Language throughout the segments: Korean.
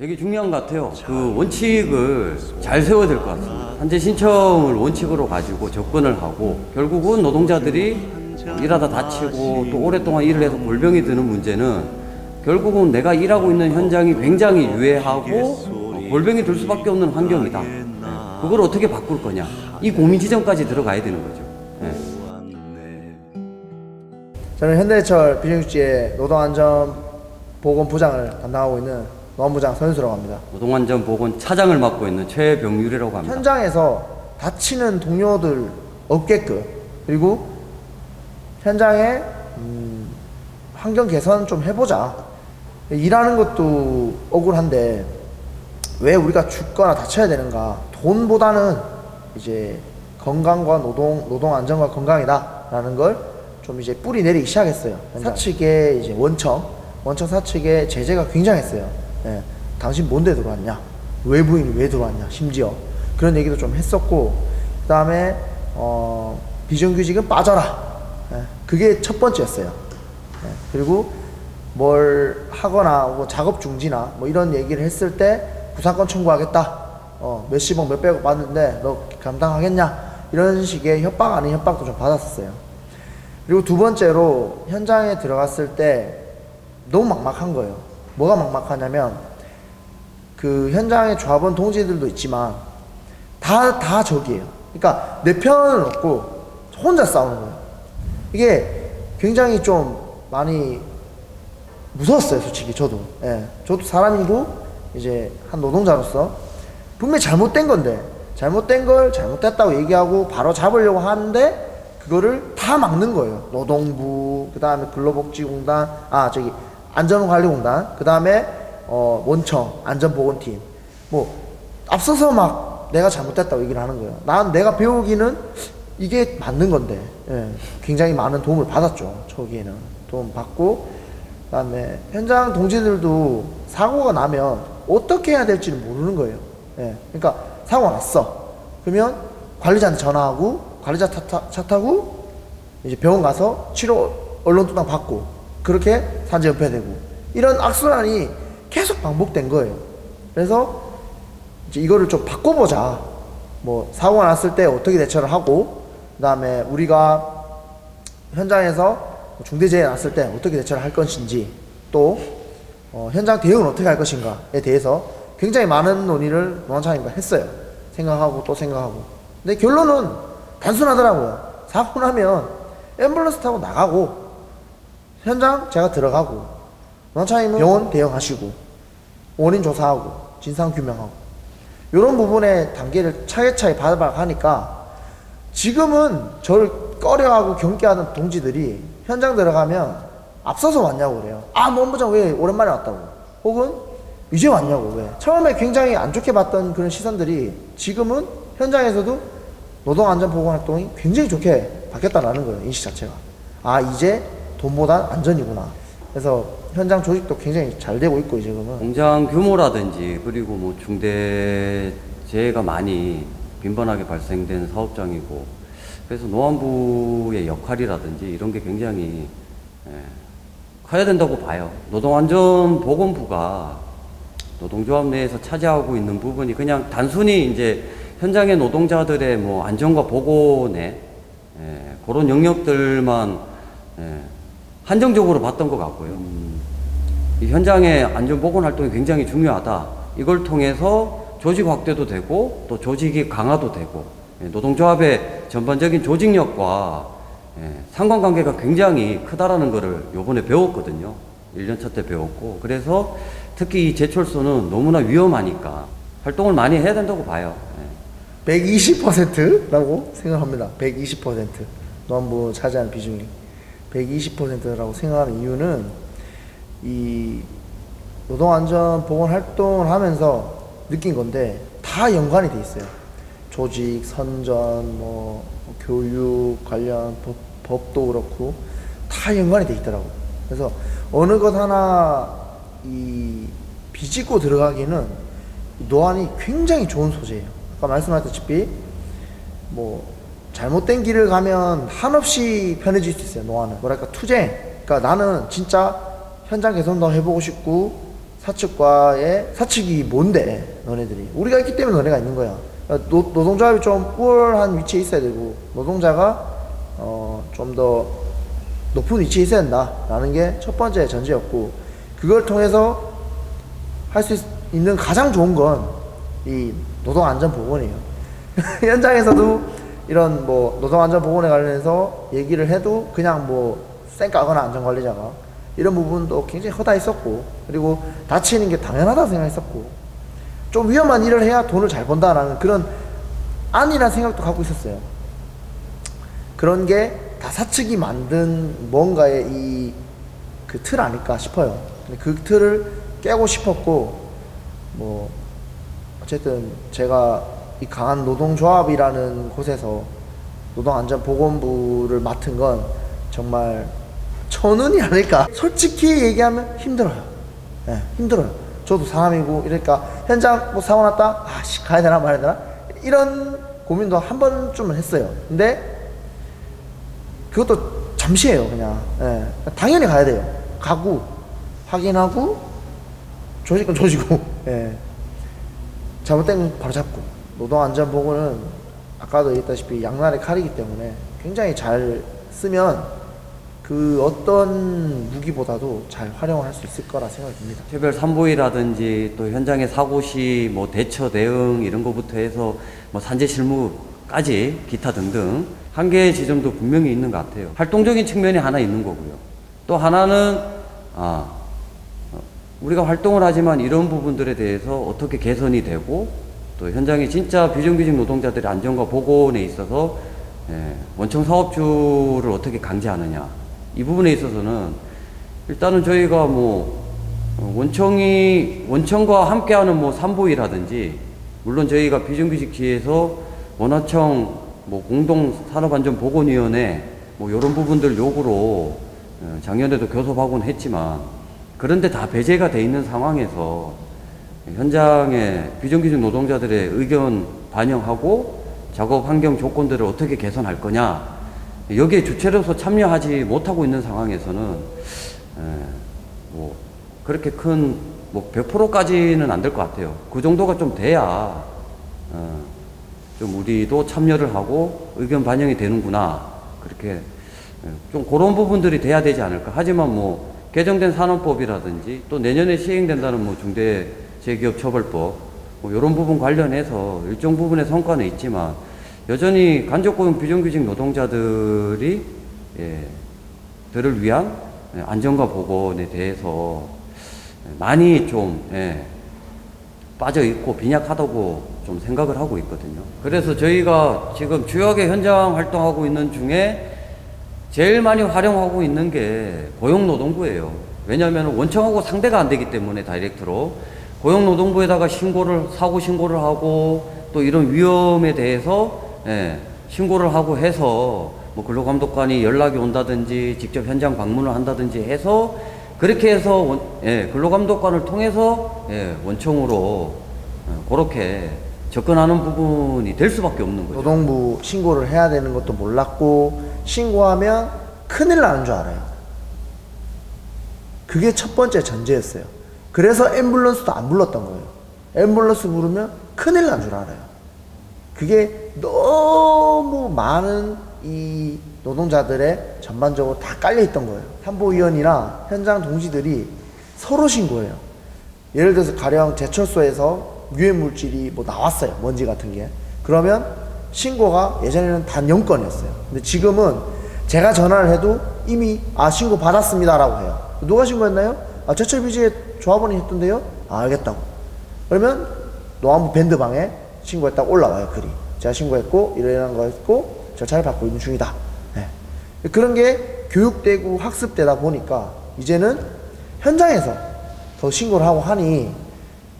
되게 중요한 것 같아요. 그 원칙을 잘 세워야 될 것 같습니다. 현재 신청을 원칙으로 가지고 접근을 하고 결국은 노동자들이 일하다 다치고 또 오랫동안 일을 해서 골병이 드는 문제는 결국은 내가 일하고 있는 현장이 굉장히 유해하고 골병이 들 수밖에 없는 환경이다. 그걸 어떻게 바꿀 거냐. 이 고민 지점까지 들어가야 되는 거죠. 저는 현대해철 비정규직의 노동안전보건부장을 담당하고 있는 노안부장 선수라고 합니다. 노동안전보건 차장을 맡고 있는 최병률이라고 합니다. 현장에서 다치는 동료들 없게끔, 그리고 현장에 환경 개선 좀 해보자. 일하는 것도 억울한데 왜 우리가 죽거나 다쳐야 되는가. 돈보다는 이제 건강과 노동 안전과 건강이다라는 걸 좀 이제 뿌리 내리기 시작했어요. 사측의 이제 원청 사측의 제재가 굉장했어요. 예, 당신 뭔데 들어왔냐, 외부인이 왜 들어왔냐, 심지어 그런 얘기도 좀 했었고, 그 다음에 비정규직은 빠져라. 예, 그게 첫 번째였어요. 예, 그리고 뭘 하거나 뭐 작업 중지나 뭐 이런 얘기를 했을 때 구상권 청구하겠다. 몇십억 몇백억 받는데 너 감당하겠냐, 이런 식의 협박 아닌 협박도 좀 받았었어요. 그리고 두 번째로 현장에 들어갔을 때 너무 막막한 거예요. 뭐가 막막하냐면 그 현장에 조합원 동지들도 있지만 다 적이에요. 그러니까 내 편은 없고 혼자 싸우는 거예요. 이게 굉장히 좀 많이 무서웠어요, 솔직히. 저도 저도 사람이고 이제 한 노동자로서 분명히 잘못된 건데 잘못된 걸 잘못됐다고 얘기하고 바로 잡으려고 하는데 그거를 다 막는 거예요. 노동부, 그 다음에 근로복지공단, 안전관리공단, 그 다음에 원청, 안전보건팀. 뭐 앞서서 막 내가 잘못됐다고 얘기를 하는 거예요. 내가 배우기는 이게 맞는 건데, 굉장히 많은 도움을 받았죠. 초기에는 도움 받고, 그 다음에 현장 동지들도 사고가 나면 어떻게 해야 될지는 모르는 거예요. 그러니까 사고가 났어. 그러면 관리자한테 전화하고 관리자 차 타고 이제 병원 가서 치료 언론투당 받고 그렇게 산재연패되고, 이런 악순환이 계속 반복된 거예요. 그래서 이제 이거를 좀 바꿔보자. 뭐 사고가 났을 때 어떻게 대처를 하고, 그 다음에 우리가 현장에서 중대재해 났을 때 어떻게 대처를 할 것인지, 또 현장 대응은 어떻게 할 것인가에 대해서 굉장히 많은 논의를 노안차장님과 했어요. 생각하고 또 생각하고. 근데 결론은 단순하더라고요. 사고 나면 앰뷸런스 타고 나가고 현장 제가 들어가고 노안차장님은 병원 대응하시고 원인 조사하고 진상 규명하고, 이런 부분의 단계를 차례차례 받아가니까 지금은 저를 꺼려하고 경계하는 동지들이 현장 들어가면 앞서서 왔냐고 그래요. 노안부장 왜 오랜만에 왔다고, 혹은 이제 왔냐고, 왜. 처음에 굉장히 안 좋게 봤던 그런 시선들이 지금은 현장에서도 노동안전보건활동이 굉장히 좋게 바뀌었다는 거예요. 인식 자체가. 이제 돈보단 안전이구나. 그래서 현장 조직도 굉장히 잘 되고 있고, 지금은. 공장 규모라든지 그리고 뭐 중대재해가 많이 빈번하게 발생된 사업장이고, 그래서 노안부의 역할이라든지 이런 게 굉장히 커야 된다고 봐요. 노동안전보건부가 노동조합 내에서 차지하고 있는 부분이 그냥 단순히 이제 현장의 노동자들의 뭐 안전과 보건에 그런 영역들만 한정적으로 봤던 것 같고요. 이 현장의 안전보건 활동이 굉장히 중요하다. 이걸 통해서 조직 확대도 되고 또 조직이 강화도 되고 노동조합의 전반적인 조직력과 상관관계가 굉장히 크다라는 것을 요번에 배웠거든요. 1년차 때 배웠고, 그래서 특히 이 제철소는 너무나 위험하니까 활동을 많이 해야 된다고 봐요. 120%라고 생각합니다. 120%. 노안부 차지하는 비중이 120%라고 생각하는 이유는 이 노동안전보건 활동을 하면서 느낀 건데 다 연관이 돼 있어요. 조직, 선전, 뭐 교육 관련 법도 그렇고 다 연관이 돼 있더라고. 그래서 어느 것 하나 비집고 들어가기는 노안이 굉장히 좋은 소재예요. 아까 말씀하셨다시피 뭐 잘못된 길을 가면 한없이 편해질 수 있어요. 노안은 뭐랄까 투쟁. 그러니까 나는 진짜 현장 개선도 해보고 싶고 사측과의 사측이 뭔데 너네들이 우리가 있기 때문에 너네가 있는 거야. 노동조합이 좀 우월한 위치에 있어야 되고 노동자가 좀 더 높은 위치에 있어야 된다라는 게 첫 번째 전제였고 그걸 통해서 할 수 있는 가장 좋은 건 이 노동안전보건이에요. 현장에서도 이런 뭐 노동안전보건에 관련해서 얘기를 해도 그냥 뭐 쌩까거나 안전관리자가 이런 부분도 굉장히 허다했었고 그리고 다치는 게 당연하다고 생각했었고 좀 위험한 일을 해야 돈을 잘 번다라는 그런 안이라는 생각도 갖고 있었어요. 그런 게 다 사측이 만든 뭔가의 이 그 틀 아닐까 싶어요. 근데 그 틀을 깨고 싶었고 뭐 어쨌든 제가 이 강한 노동조합이라는 곳에서 노동안전보건부를 맡은 건 정말 천운이 아닐까. 솔직히 얘기하면 힘들어요. 네, 힘들어요. 저도 사람이고 이러니까 현장 뭐 사고 났다 아씨 가야 되나 말아야 되나 이런 고민도 한 번쯤은 했어요. 근데 그것도 잠시예요. 그냥 당연히 가야 돼요. 가고 확인하고 조질 건 조지고 잘못된 건 바로 잡고 노동안전보건은 아까도 얘기했다시피 양날의 칼이기 때문에 굉장히 잘 쓰면 그 어떤 무기보다도 잘 활용을 할 수 있을 거라 생각이 듭니다. 개별 산보이라든지 또 현장의 사고 시 뭐 대처 대응 이런 거부터 해서 뭐 산재 실무까지 기타 등등 한계의 지점도 분명히 있는 것 같아요. 활동적인 측면이 하나 있는 거고요. 또 하나는 우리가 활동을 하지만 이런 부분들에 대해서 어떻게 개선이 되고 또 현장에 진짜 비정규직 노동자들의 안전과 보건에 있어서 원청 사업주를 어떻게 강제하느냐 이 부분에 있어서는 일단은 저희가 뭐 원청과 함께하는 뭐 산보이라든지 물론 저희가 비정규직지에서 원화청 뭐 공동산업안전보건위원회 뭐 이런 부분들 요구로 작년에도 교섭하곤 했지만 그런데 다 배제가 돼 있는 상황에서 현장의 비정규직 노동자들의 의견 반영하고 작업 환경 조건들을 어떻게 개선할 거냐 여기에 주체로서 참여하지 못하고 있는 상황에서는 뭐 그렇게 큰 뭐 100%까지는 안 될 것 같아요. 그 정도가 좀 돼야 좀 우리도 참여를 하고 의견 반영이 되는구나 그렇게 좀 그런 부분들이 돼야 되지 않을까. 하지만 뭐 개정된 산업법이라든지 또 내년에 시행된다는 뭐 중대재해기업처벌법 뭐 이런 부분 관련해서 일정 부분의 성과는 있지만 여전히 간접고용 비정규직 노동자들이 들을 위한 안전과 보건에 대해서 많이 좀 빠져 있고 빈약하다고 좀 생각을 하고 있거든요. 그래서 저희가 지금 주요하게 현장 활동하고 있는 중에 제일 많이 활용하고 있는 게 고용노동부예요. 왜냐하면 원청하고 상대가 안 되기 때문에 다이렉트로 고용노동부에다가 사고 신고를 하고 또 이런 위험에 대해서 신고를 하고 해서 뭐 근로감독관이 연락이 온다든지 직접 현장 방문을 한다든지 해서 그렇게 해서 근로감독관을 통해서 원청으로 그렇게 접근하는 부분이 될 수밖에 없는 거죠. 노동부 신고를 해야 되는 것도 몰랐고 신고하면 큰일 나는 줄 알아요. 그게 첫 번째 전제였어요. 그래서 앰뷸런스도 안 불렀던 거예요. 앰뷸런스 부르면 큰일 난 줄 알아요. 그게 너무 많은 이 노동자들의 전반적으로 다 깔려 있던 거예요. 산보위원이나 현장 동지들이 서로 신고해요. 예를 들어서 가령 제철소에서 유해물질이 뭐 나왔어요. 먼지 같은 게. 그러면 신고가 예전에는 단 0건이었어요. 근데 지금은 제가 전화를 해도 이미 신고 받았습니다라고 해요. 누가 신고했나요? 제철비지에 조합원이 했던데요? 알겠다고. 그러면 노안부 밴드방에 신고했다고 올라와요. 글이. 제가 신고했고 이런 거 했고 절차를 받고 있는 중이다. 그런 게 교육되고 학습되다 보니까 이제는 현장에서 더 신고를 하고 하니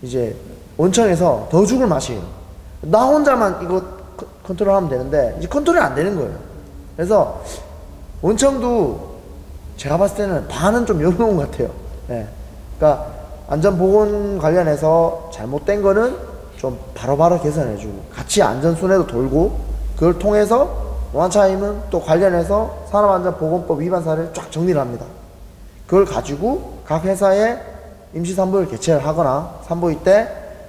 이제 원청에서 더 죽을 맛이에요. 나 혼자만 이거 컨트롤하면 되는데 이제 컨트롤이 안 되는 거예요. 그래서 원청도 제가 봤을 때는 반은 좀 열어놓은 것 같아요. 그러니까 안전보건 관련해서 잘못된 거는 좀 바로바로 개선해주고 같이 안전순회도 돌고 그걸 통해서 원차임은 또 관련해서 산업안전보건법 위반 사례를 쫙 정리를 합니다. 그걸 가지고 각 회사의 임시 산부를 개최를 하거나 산부일 때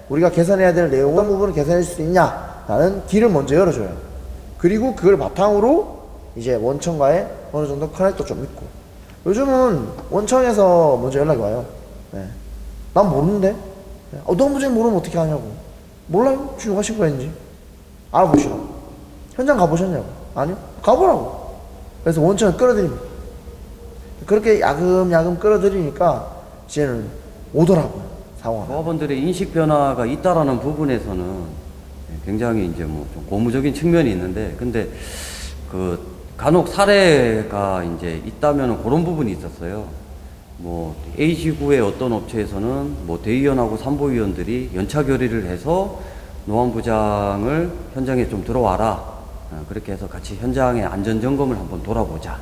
우리가 개선해야 될 내용 어떤 부분을 개선할 수 있냐라는 길을 먼저 열어줘요. 그리고 그걸 바탕으로 이제 원청과의 어느 정도 커넥도 좀 있고, 요즘은 원청에서 먼저 연락이 와요. 네. 난 모르는데. 네. 너무 잘 모르면 어떻게 하냐고. 몰라요? 지금 가신 거였는지 알아보시라고. 현장 가보셨냐고. 아니요? 가보라고. 그래서 원청을 끌어들입니다. 그렇게 야금야금 끌어들이니까 이제는 오더라고요, 상황. 조합원들의 인식 변화가 있다라는 부분에서는 굉장히 이제 뭐 좀 고무적인 측면이 있는데, 근데 그 간혹 사례가 이제 있다면 그런 부분이 있었어요. 뭐 A지구의 어떤 업체에서는 뭐 대의원하고 산부위원들이 연차 결의를 해서 노안부장을 현장에 좀 들어와라. 그렇게 해서 같이 현장의 안전 점검을 한번 돌아보자.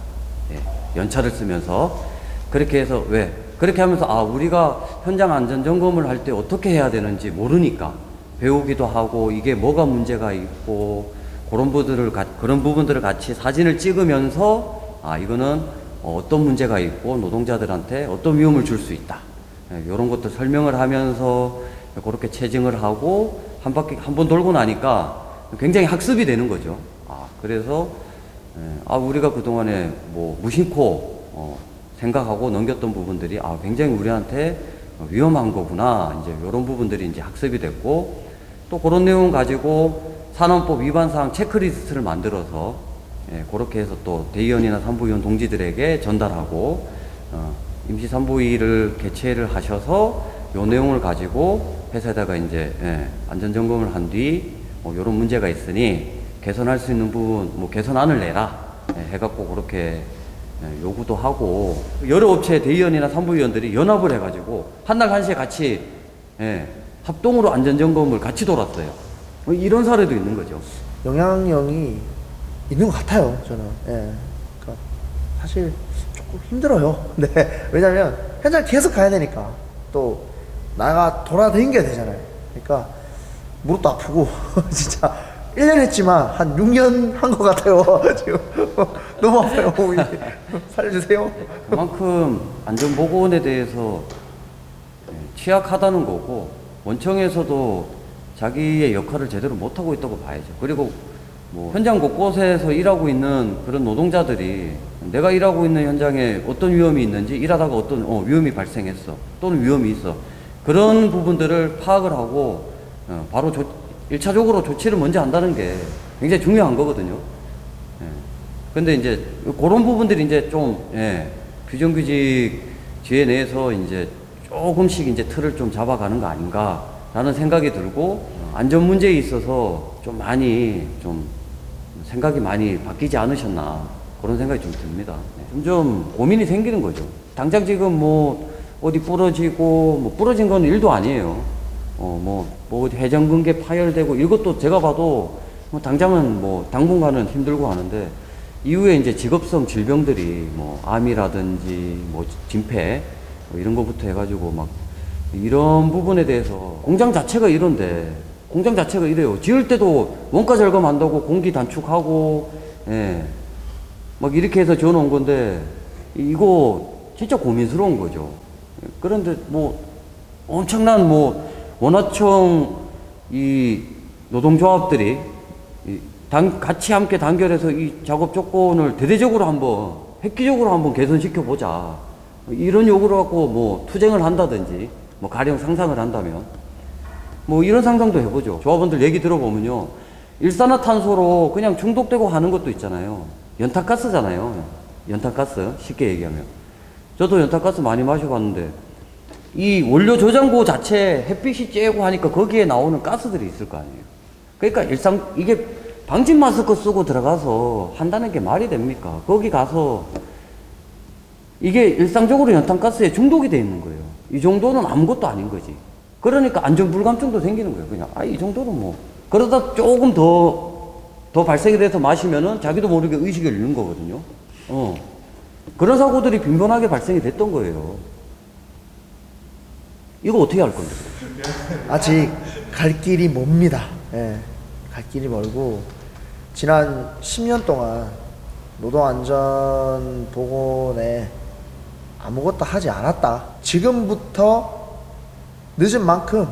예, 연차를 쓰면서 그렇게 해서 왜 그렇게 하면서 우리가 현장 안전 점검을 할 때 어떻게 해야 되는지 모르니까 배우기도 하고 이게 뭐가 문제가 있고 그런 부분들을 같이 사진을 찍으면서 이거는 어떤 문제가 있고 노동자들한테 어떤 위험을 줄 수 있다. 이런 것도 설명을 하면서 그렇게 체증을 하고 한 번 돌고 나니까 굉장히 학습이 되는 거죠. 그래서 우리가 그동안에 뭐 무심코 생각하고 넘겼던 부분들이 굉장히 우리한테 위험한 거구나. 이제 이런 부분들이 이제 학습이 됐고, 또 그런 내용 가지고 산업법 위반사항 체크리스트를 만들어서 그렇게 해서 또 대의원이나 산부위원 동지들에게 전달하고, 임시 산부위를 개최를 하셔서 요 내용을 가지고 회사에다가 이제 안전점검을 한 뒤 요런 문제가 있으니 개선할 수 있는 부분 뭐 개선안을 내라 해갖고 그렇게 요구도 하고, 여러 업체 대의원이나 산부위원들이 연합을 해가지고 한날 한시에 같이 합동으로 안전점검을 같이 돌았어요. 뭐 이런 사례도 있는 거죠. 영향력이 있는 것 같아요, 저는. 그러니까 사실 조금 힘들어요. 네. 왜냐면 현장 계속 가야 되니까 또 나가 돌아다니게 되잖아요. 그러니까 무릎도 아프고 진짜 1년 했지만 한 6년 한 것 같아요. 지금 너무 아파요, 몸이. 살려주세요. 그만큼 안전보건에 대해서 취약하다는 거고, 원청에서도 자기의 역할을 제대로 못하고 있다고 봐야죠. 그리고 뭐 현장 곳곳에서 일하고 있는 그런 노동자들이 내가 일하고 있는 현장에 어떤 위험이 있는지, 일하다가 어떤 위험이 발생했어 또는 위험이 있어, 그런 부분들을 파악을 하고 바로 1차적으로 조치를 먼저 한다는 게 굉장히 중요한 거거든요. 근데 이제 그런 부분들이 이제 좀 비정규직 지회 내에서 이제 조금씩 이제 틀을 좀 잡아가는 거 아닌가라는 생각이 들고, 안전 문제에 있어서 좀 많이 좀 생각이 많이 바뀌지 않으셨나 그런 생각이 좀 듭니다. 점점 고민이 생기는 거죠. 당장 지금 뭐 어디 부러지고 뭐 부러진 건 일도 아니에요. 뭐 회전근개 파열되고 이것도 제가 봐도 뭐 당장은 뭐 당분간은 힘들고 하는데, 이후에 이제 직업성 질병들이 뭐 암이라든지 뭐 진폐 뭐 이런 거부터 해가지고 막 이런 부분에 대해서 공장 자체가 이런데, 공장 자체가 이래요. 지을 때도 원가 절감한다고 공기 단축하고 막 이렇게 해서 지어놓은 건데 이거 진짜 고민스러운 거죠. 그런데 뭐 엄청난 뭐 원화청 이 노동조합들이 같이 함께 단결해서 이 작업 조건을 대대적으로 한번 획기적으로 한번 개선시켜 보자, 이런 요구를 갖고 뭐 투쟁을 한다든지 뭐 가령 상상을 한다면 뭐 이런 상상도 해보죠. 조합원들 얘기 들어보면요, 일산화탄소로 그냥 중독되고 하는 것도 있잖아요. 연탄가스잖아요. 연탄가스 쉽게 얘기하면. 저도 연탄가스 많이 마셔봤는데 이 원료 저장고 자체 햇빛이 쬐고 하니까 거기에 나오는 가스들이 있을 거 아니에요. 그러니까 이게 방진 마스크 쓰고 들어가서 한다는 게 말이 됩니까? 거기 가서 이게 일상적으로 연탄가스에 중독이 돼 있는 거예요. 이 정도는 아무것도 아닌 거지. 그러니까 안전불감증도 생기는 거예요. 그냥 이 정도는 뭐 그러다 조금 더 발생이 돼서 마시면은 자기도 모르게 의식을 잃는 거거든요. 그런 사고들이 빈번하게 발생이 됐던 거예요. 이거 어떻게 할 건데? 아직 갈 길이 멉니다. 갈 길이 멀고, 지난 10년 동안 노동안전보건에 아무것도 하지 않았다. 지금부터 늦은 만큼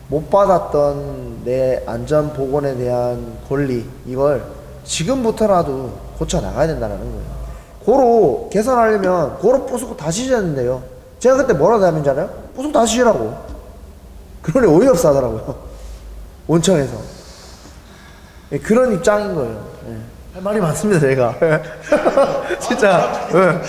못 받았던 내 안전 보건에 대한 권리 이걸 지금부터라도 고쳐 나가야 된다는 거예요. 고로 개선하려면 고로 부수고 다시 셨는데요. 제가 그때 뭐라고 하면 잖아요. 부수고 다시 시라고. 그러니 어이없어 하더라고요. 원청에서. 예, 그런 입장인 거예요. 예. 할 말이 많습니다, 제가. 진짜. 예.